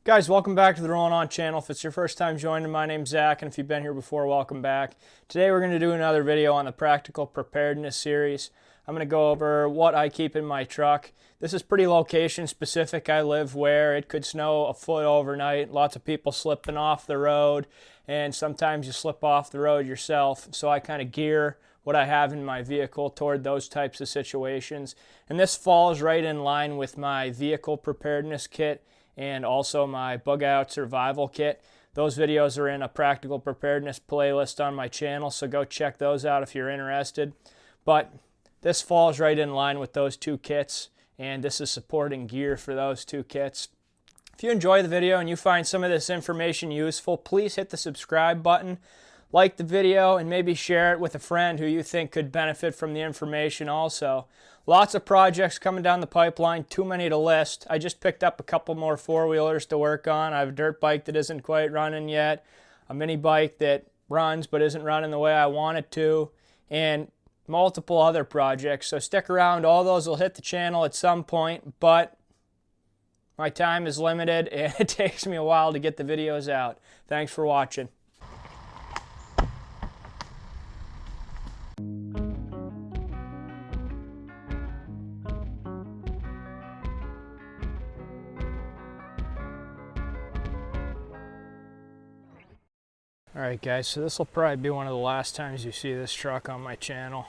Guys, welcome back to the Rolling On channel. If it's your first time joining, my name's Zach, and if you've been here before, welcome back. Today we're going to do another video on the Practical Preparedness series. I'm going to go over what I keep in my truck. This is pretty location specific. I live where it could snow a foot overnight, lots of people slipping off the road, and sometimes you slip off the road yourself. So I kind of gear what I have in my vehicle toward those types of situations. And this falls right in line with my vehicle preparedness kit and also my bug out survival kit. Those videos are in a practical preparedness playlist on my channel, so go check those out if you're interested. But this falls right in line with those two kits, and this is supporting gear for those two kits. If you enjoy the video and you find some of this information useful, please hit the subscribe button, like the video, and maybe share it with a friend who you think could benefit from the information also. Lots of projects coming down the pipeline, too many to list. I just picked up a couple more four-wheelers to work on. I have a dirt bike that isn't quite running yet, a mini bike that runs but isn't running the way I want it to, and multiple other projects. So stick around. All those will hit the channel at some point, but my time is limited and it takes me a while to get the videos out. Thanks for watching. Alright guys, so this will probably be one of the last times you see this truck on my channel.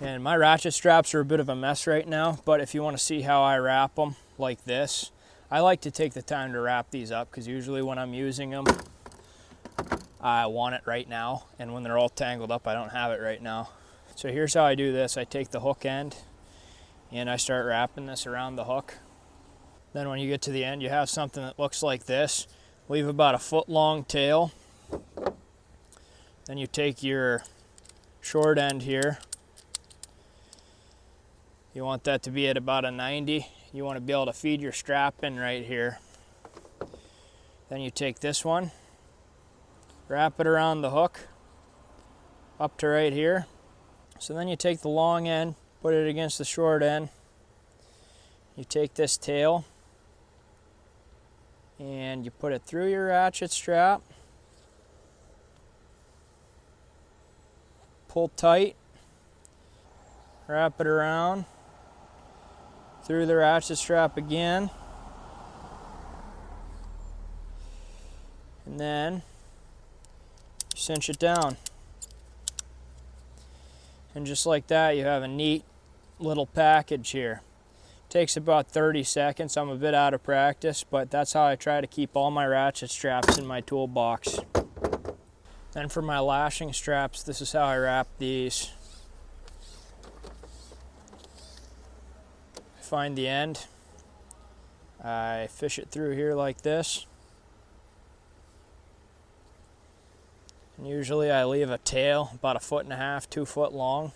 And my ratchet straps are a bit of a mess right now, but if you want to see how I wrap them like this, I like to take the time to wrap these up because usually when I'm using them, I want it right now, and when they're all tangled up, I don't have it right now. So here's how I do this. I take the hook end and I start wrapping this around the hook. Then when you get to the end, you have something that looks like this. Leave about a foot long tail. Then you take your short end here. You want that to be at about a 90. You want to be able to feed your strap in right here. Then you take this one, wrap it around the hook up to right here. So then you take the long end, put it against the short end. You take this tail and you put it through your ratchet strap, pull tight, wrap it around, through the ratchet strap again, and then cinch it down. And just like that, you have a neat little package here. Takes about 30 seconds. I'm a bit out of practice, but that's how I try to keep all my ratchet straps in my toolbox. Then for my lashing straps, this is how I wrap these. I find the end. I fish it through here like this. And usually I leave a tail about 1.5 feet, 2 foot long.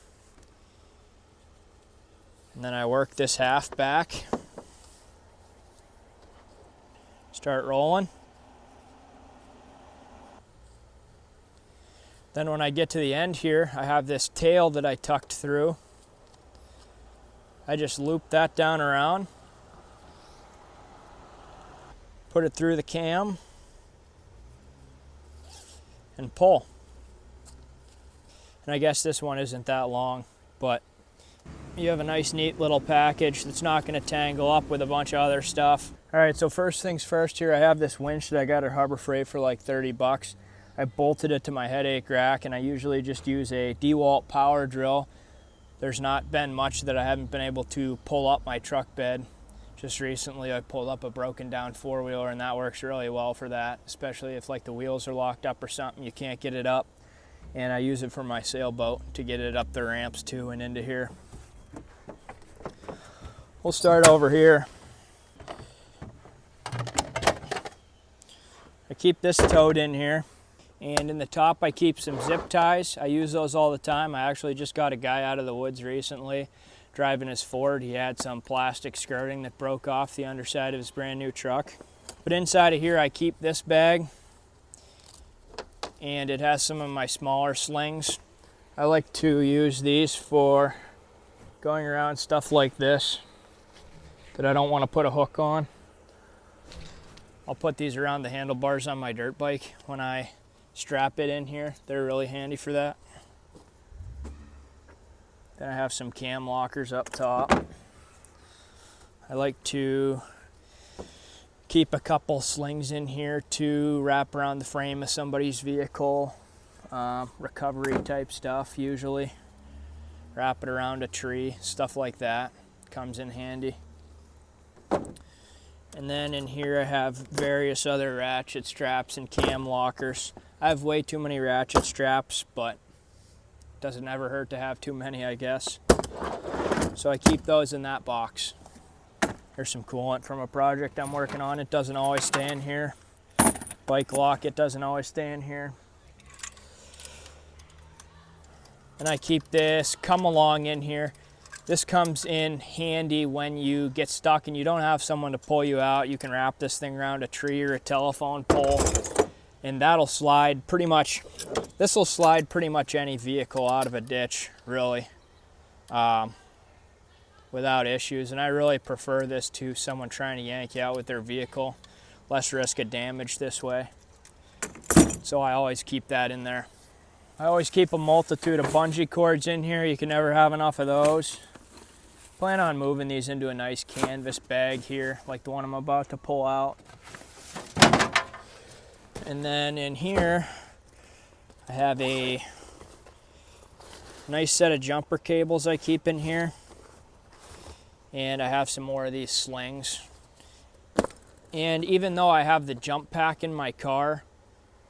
And then I work this half back, start rolling. Then when I get to the end here, I have this tail that I tucked through. I just loop that down around, put it through the cam, and pull. And I guess this one isn't that long, but you have a nice neat little package that's not going to tangle up with a bunch of other stuff. Alright, so first things first here, I have this winch that I got at Harbor Freight for like 30 bucks. I bolted it to my headache rack, and I usually just use a DeWalt power drill. There's not been much that I haven't been able to pull up my truck bed. Just recently I pulled up a broken down four-wheeler, and that works really well for that, especially if like the wheels are locked up or something, you can't get it up. And I use it for my sailboat to get it up the ramps too and into here. We'll start over here. I keep this towed in here, and in the top I keep some zip ties. I use those all the time. I actually just got a guy out of the woods recently driving his Ford. He had some plastic skirting that broke off the underside of his brand new truck. But inside of here I keep this bag, and it has some of my smaller slings. I like to use these for going around stuff like this. that I don't want to put a hook on. I'll put these around the handlebars on my dirt bike when I strap it in here. They're really handy for that. Then I have some cam lockers up top. I like to keep a couple slings in here to wrap around the frame of somebody's vehicle. Recovery type stuff usually. Wrap it around a tree, stuff like that comes in handy. And then in here I have various other ratchet straps and cam lockers. I have way too many ratchet straps, but it doesn't ever hurt to have too many, I guess. So I keep those in that box. Here's some coolant from a project I'm working on. It doesn't always stay in here. Bike lock, it doesn't always stay in here. And I keep this come along in here. This comes in handy when you get stuck and you don't have someone to pull you out. You can wrap this thing around a tree or a telephone pole, and that'll slide pretty much, this will slide pretty much any vehicle out of a ditch, really, without issues. And I really prefer this to someone trying to yank you out with their vehicle. Less risk of damage this way. So I always keep that in there. I always keep a multitude of bungee cords in here. You can never have enough of those. Plan on moving these into a nice canvas bag here, like the one I'm about to pull out. And then in here, I have a nice set of jumper cables I keep in here. And I have some more of these slings. And even though I have the jump pack in my car,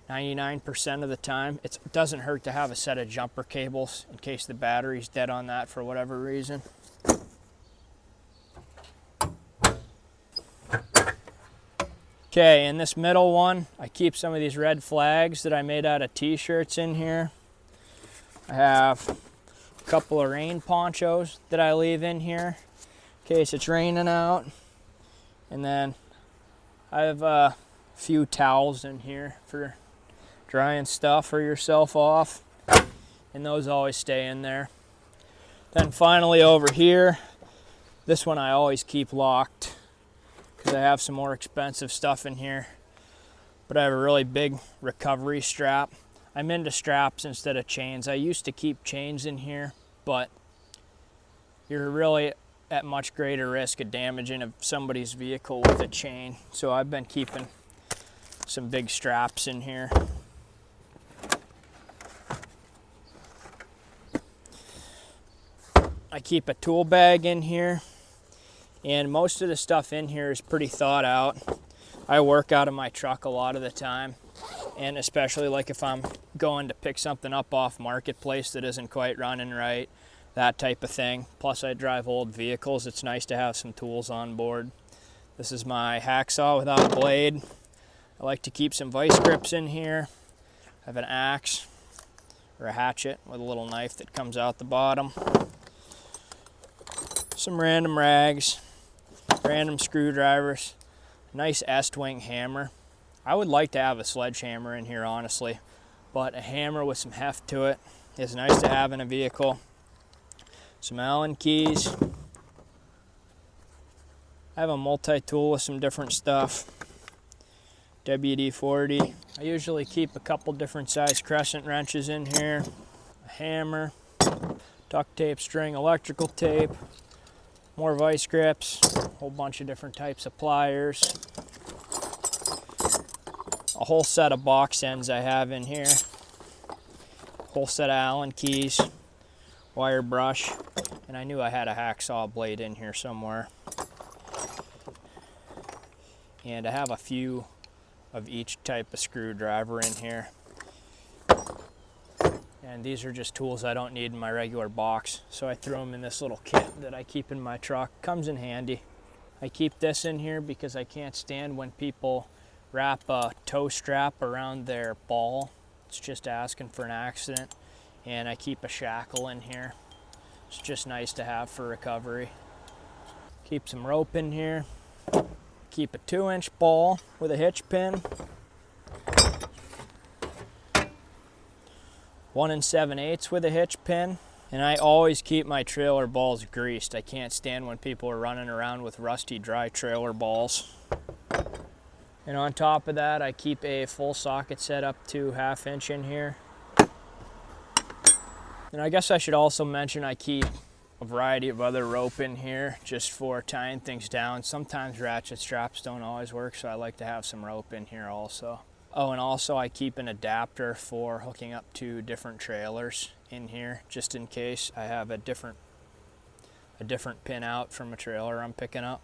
99% of the time, it doesn't hurt to have a set of jumper cables in case the battery's dead on that for whatever reason. Okay, in this middle one, I keep some of these red flags that I made out of t-shirts in here. I have a couple of rain ponchos that I leave in here in case it's raining out. And then I have a few towels in here for drying stuff or yourself off, and those always stay in there. Then finally over here, this one I always keep locked because I have some more expensive stuff in here, but I have a really big recovery strap. I'm into straps instead of chains. I used to keep chains in here, but you're really at much greater risk of damaging somebody's vehicle with a chain. So I've been keeping some big straps in here. I keep a tool bag in here, and most of the stuff in here is pretty thought out. I work out of my truck a lot of the time, and especially like if I'm going to pick something up off Marketplace that isn't quite running right, that type of thing. Plus I drive old vehicles, it's nice to have some tools on board. This is my hacksaw without a blade. I like to keep some vice grips in here. I have an axe or a hatchet with a little knife that comes out the bottom. Some random rags, random screwdrivers, nice S-wing hammer. I would like to have a sledgehammer in here, honestly, but a hammer with some heft to it is nice to have in a vehicle. Some Allen keys. I have a multi-tool with some different stuff. WD-40. I usually keep a couple different size crescent wrenches in here. A hammer, duct tape, string, electrical tape, more vice grips, a whole bunch of different types of pliers. A whole set of box ends I have in here. A whole set of Allen keys, wire brush, and I knew I had a hacksaw blade in here somewhere. And I have a few of each type of screwdriver in here. And these are just tools I don't need in my regular box, so I throw them in this little kit that I keep in my truck. Comes in handy. I keep this in here because I can't stand when people wrap a tow strap around their ball. It's just asking for an accident. And I keep a shackle in here. It's just nice to have for recovery. Keep some rope in here. Keep a 2-inch ball with a hitch pin. 1 7/8 with a hitch pin. And I always keep my trailer balls greased. I can't stand when people are running around with rusty, dry trailer balls. And on top of that, I keep a full socket set up to 1/2 inch in here. And I guess I should also mention I keep a variety of other rope in here just for tying things down. Sometimes ratchet straps don't always work, so I like to have some rope in here also. Oh, and also I keep an adapter for hooking up to different trailers in here, just in case I have a different pin out from a trailer I'm picking up.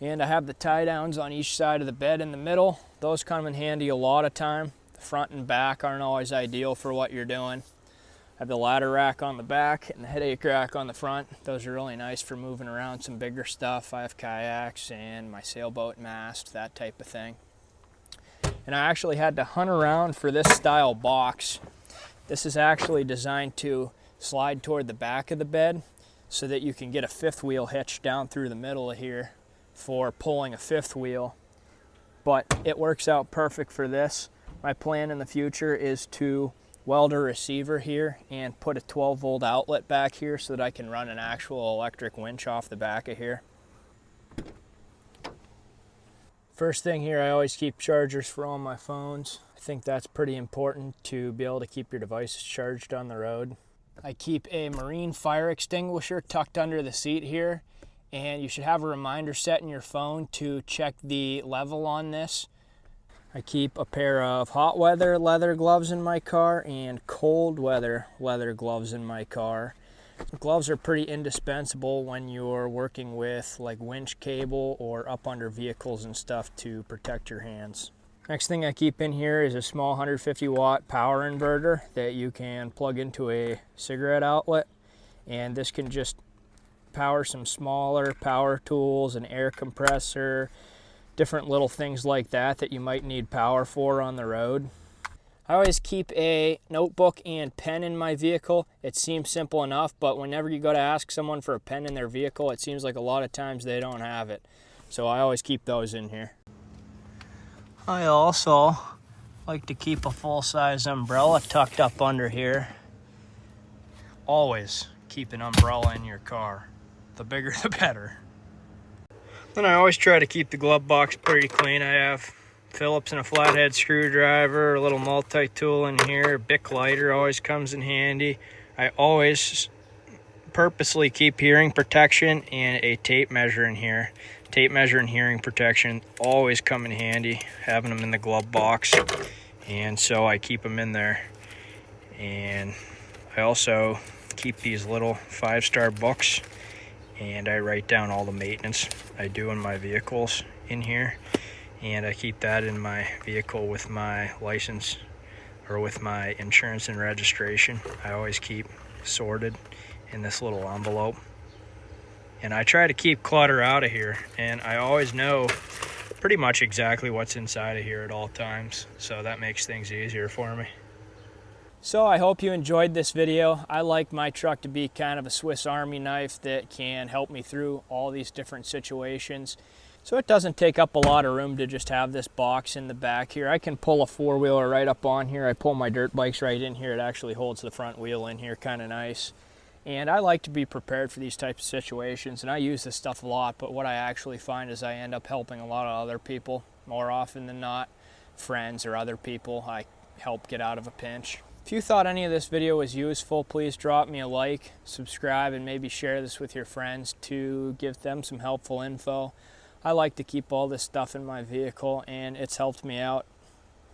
And I have the tie downs on each side of the bed in the middle. Those come in handy a lot of time. The front and back aren't always ideal for what you're doing. I have the ladder rack on the back and the headache rack on the front. Those are really nice for moving around some bigger stuff. I have kayaks and my sailboat mast, that type of thing. And I actually had to hunt around for this style box. This is actually designed to slide toward the back of the bed so that you can get a 5th wheel hitch down through the middle of here for pulling a 5th wheel. But it works out perfect for this. My plan in the future is to weld a receiver here and put a 12-volt outlet back here so that I can run an actual electric winch off the back of here. First thing here, I always keep chargers for all my phones. I think that's pretty important to be able to keep your devices charged on the road. I keep a marine fire extinguisher tucked under the seat here, and you should have a reminder set in your phone to check the level on this. I keep a pair of hot weather leather gloves in my car and cold weather leather gloves in my car. Gloves are pretty indispensable when you're working with like winch cable or up under vehicles and stuff to protect your hands. Next thing I keep in here is a small 150 watt power inverter that you can plug into a cigarette outlet, and this can just power some smaller power tools, an air compressor, different little things like that that you might need power for on the road. I always keep a notebook and pen in my vehicle. It seems simple enough, but whenever you go to ask someone for a pen in their vehicle, it seems like a lot of times they don't have it. So I always keep those in here. I also like to keep a full-size umbrella tucked up under here. Always keep an umbrella in your car. The bigger the better. Then I always try to keep the glove box pretty clean. I have Phillips and a flathead screwdriver, a little multi-tool in here, Bic lighter always comes in handy. I always purposely keep hearing protection and a tape measure in here. Tape measure and hearing protection always come in handy, having them in the glove box, and so I keep them in there. And I also keep these little 5-star books, and I write down all the maintenance I do in my vehicles in here. And I keep that in my vehicle with my license or with my insurance and registration. I always keep sorted in this little envelope. And I try to keep clutter out of here, and I always know pretty much exactly what's inside of here at all times, so that makes things easier for me. So I hope you enjoyed this video. I like my truck to be kind of a Swiss Army knife that can help me through all these different situations. So it doesn't take up a lot of room to just have this box in the back here. I can pull a 4-wheeler right up on here. I pull my dirt bikes right in here. It actually holds the front wheel in here, kind of nice. And I like to be prepared for these types of situations, and I use this stuff a lot, but what I actually find is I end up helping a lot of other people more often than not, friends or other people I help get out of a pinch. If you thought any of this video was useful, please drop me a like, subscribe, and maybe share this with your friends to give them some helpful info. I like to keep all this stuff in my vehicle, and it's helped me out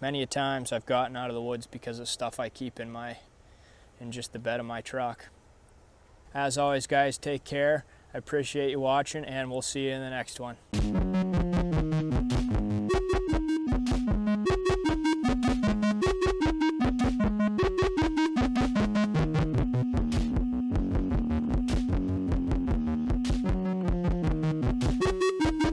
many a times. I've gotten out of the woods because of stuff I keep in just the bed of my truck. As always, guys, take care. I appreciate you watching, and we'll see you in the next one.